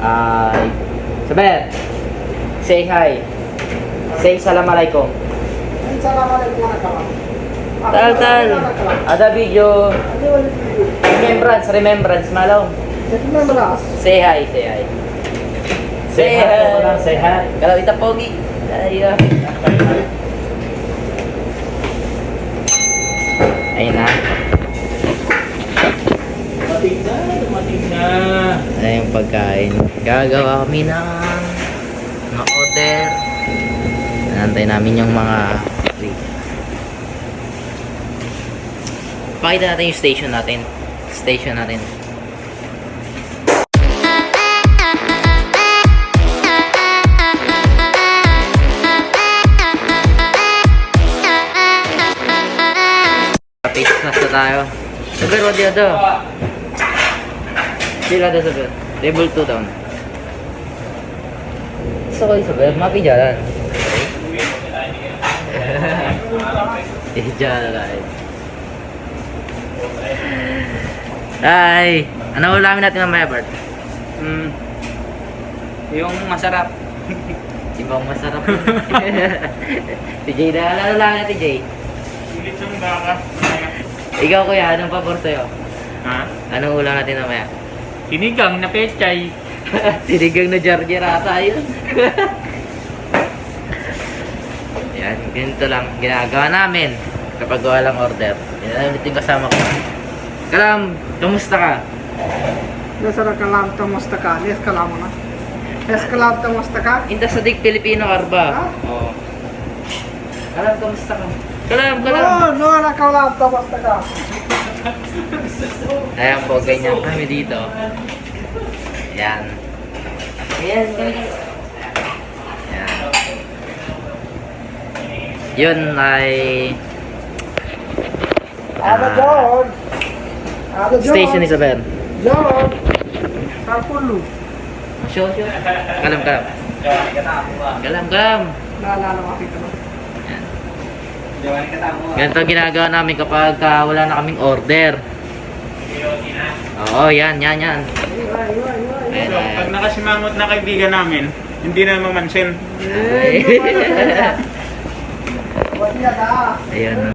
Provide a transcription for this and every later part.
Ay. Saber, say hi. Say assalamualaikum. Assalamualaikum warahmatullahi Tal. Ada video. Remembrance, malaw. Say hi. Say hi. Kalau kita pogi. Ayo. Ayun na. Dumating na. Ayan yung pagkain. Gagawa kami ng order. Nantay namin yung mga pakita natin yung station natin. Face class na tayo. Saber, what do you do? Sila ada saber. Level 2 down. So, saber, mapi jalan. Jalan. Ay, ano ulamin natin mamaya, Bert? Yung masarap. Ibang masarap. Si Jay na, ano ulamin natin, Jay? Ulit yung baka. Ikaw, kuya, anong pabor sa'yo? Ha? Anong ulam natin mamaya? Sinigang na pechay. Sinigang na jar-jar ata yun. Yan, ganito lang ginagawa namin kapag walang order. Yan ulit yung kasama ko. Kalam, kumusta ka? Nasara kalam kamusta ka? Yes kalam mo na. Yes kalam kamusta ka? Inta sa dig Pilipino Karba. Ha? Oo. Kalam, kumusta ka? Kalam. No, na kalam kamusta ka? Ayan po, ganyan kami dito. Ayan. Ayan. Yun ay John. Station Isabel. John. Sarpulu. Show. Kalam. Naalala mo kita mo. Ganito ginagawa namin kapag wala na kaming order. Oo, yan. Ayan. Pag nakasimangot na kaibigan namin, hindi na mamansin. Ayan.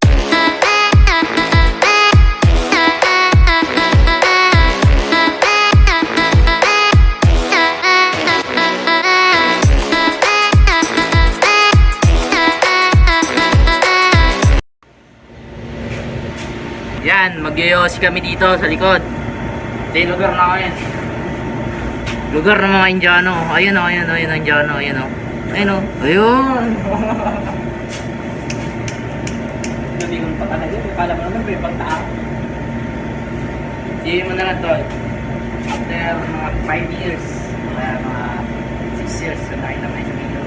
Yan, mag-yoyosi kami dito sa likod. Ito yung lugar na kami. Lugar ng mga Indiano. Ayun ang Indiano. Ayun. Nalingon pa talaga. Kala mo naman, may pagtao. Sige mo na lang to. After mga 5 years, mga 6 years, na tayo naman sa video.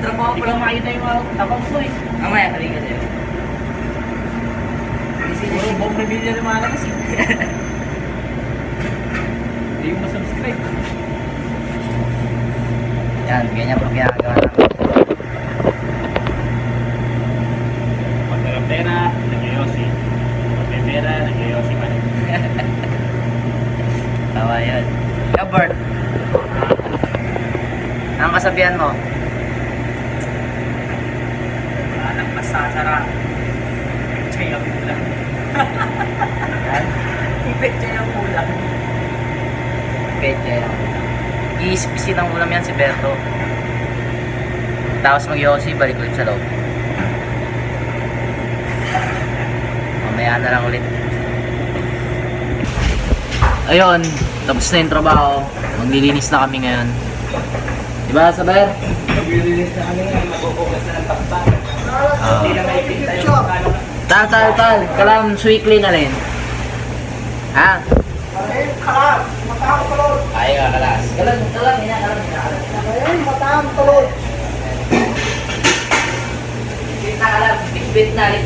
Trabaho ko lang makita yung mga tabang ko eh. Mamaya, halika sa'yo. Puro buong pamilya ng mga kasi. Hindi yung masubscribe. Yan, ganyan po ginagawa namin. Pag pera, nag-yosi. Pag pera, nag-yosi pa rin. Tawa yun. Ikaw, Bert. Anong kasabihan mo? Anak masasara. Pechay ang ulang. Pechay ang ulang. Pwede. I-spisin ng ulam yan si Berto. Tapos mag-yosi, balik ulit sa loob. Mamaya na lang ulit. Ayun, tapos na yung trabaho. Maglilinis na kami ngayon. Diba, Saber? Maglilinis na kami ngayon. Mag-ugas na ng takpan. Hindi na may pinta yung ano. Tal. Kalam, sweetly na rin. Ha? Kalam. Matang tulod. Ay, kakalas. Kalam. Ay, matang tulod. Kalam, bit na rin.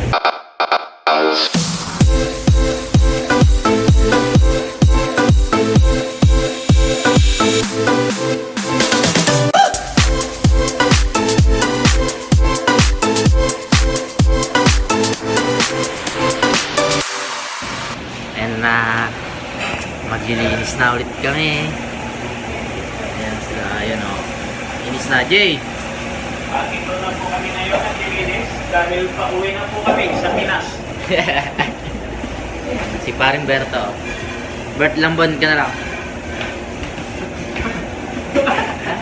Maglilinis na ulit kami. Ayan o. Inis na, Jay. At ito na po kami ngayon at Dilinis dahil pauwi na po kami sa Pinas. Si paring Berto. Bert, lambon ka na lang.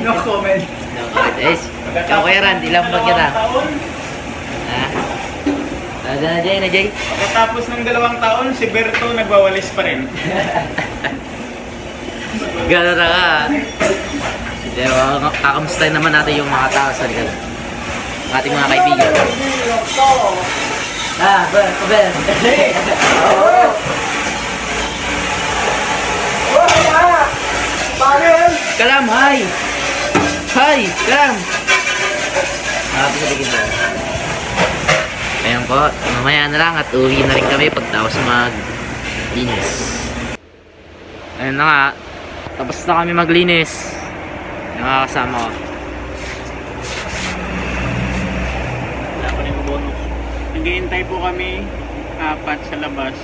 No comment. No, comment. Okay, Randy, lambon ka na. Ha? Ano na, Jay? Na, Jay? Pagkatapos ng 2 taon, si Berto nagwawalis pa rin. Gano'n na ka. Kakamustahin naman natin yung mga tao sa likod. Ang ating mga kaibigan. Bert, Bert. Kalam, hi! Hi! Kalam! Pinabigin na. Ayan po, mamaya na lang at uwi na rin kami pagtapos maglinis. Ayun na nga, tapos na kami maglinis. Yung mga kasama ko. Wala pa rin bonus. Naghihintay po kami 4 sa labas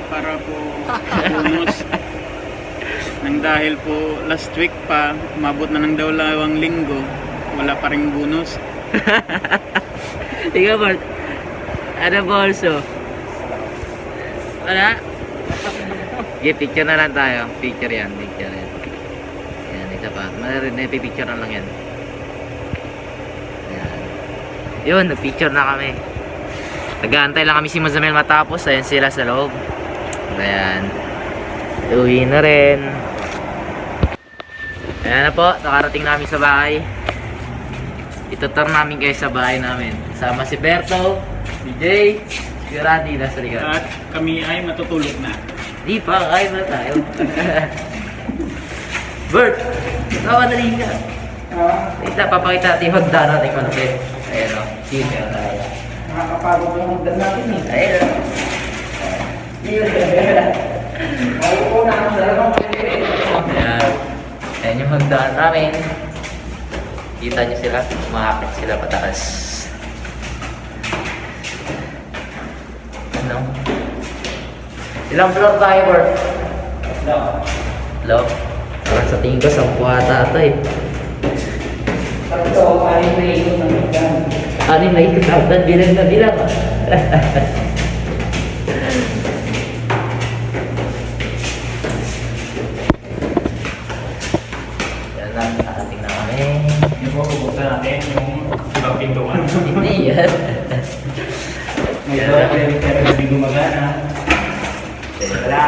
para po bonus. Nang dahil po last week pa, umabot na ng 2 linggo, wala pa rin bonus. Ikaw, Bart. Ano ba also? Wala? Okay, picture na lang tayo. Picture yan, picture yan. Yan, isa pa. Picture na lang yan. Yan. Yun, nag-picture na kami. Nag-aantay lang kami si Mazamel matapos. Ayan sila sa loob. Ayan. Uwi na rin. Ayan na po, nakarating namin sa bahay. Itutur namin kayo sa bahay namin. Kasama si Berto, si Jay, si Randy nasa likod. At kami ay matutulog na. Di pa, kain na tayo. Bert, nakadali ka. Ito, papakita natin yung hagdan natin malapit. Ayan o, sige na tayo. Nakakapagod yung hagdan natin eh. Ayan o. Mauuna ang dalawang Ayan. Ayan yung hagdan namin. Kita nyo sila, umahakit sila pataas. Ano? Ilang floor tayo, Bert? Hello? Parang sa tingin ko, 10 ata ito eh. Ito, ay may ikot ng hagdan. Ano yung nakikita hagdan? Bilang na bilang. Yan lang, nakating na kami. Yung po, bubuksan natin yung ibang pintuan. Hindi yan. Pero hindi gumagana. Wala.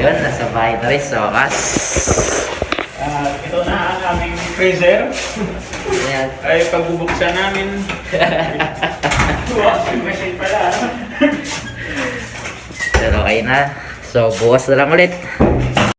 Yun, nasa bahay na rin sa wakas. Ito na ang aming freezer. Ayan. Ay pagbubuksan namin. Washing machine pala. Pero okay na. So, bukas na lang ulit.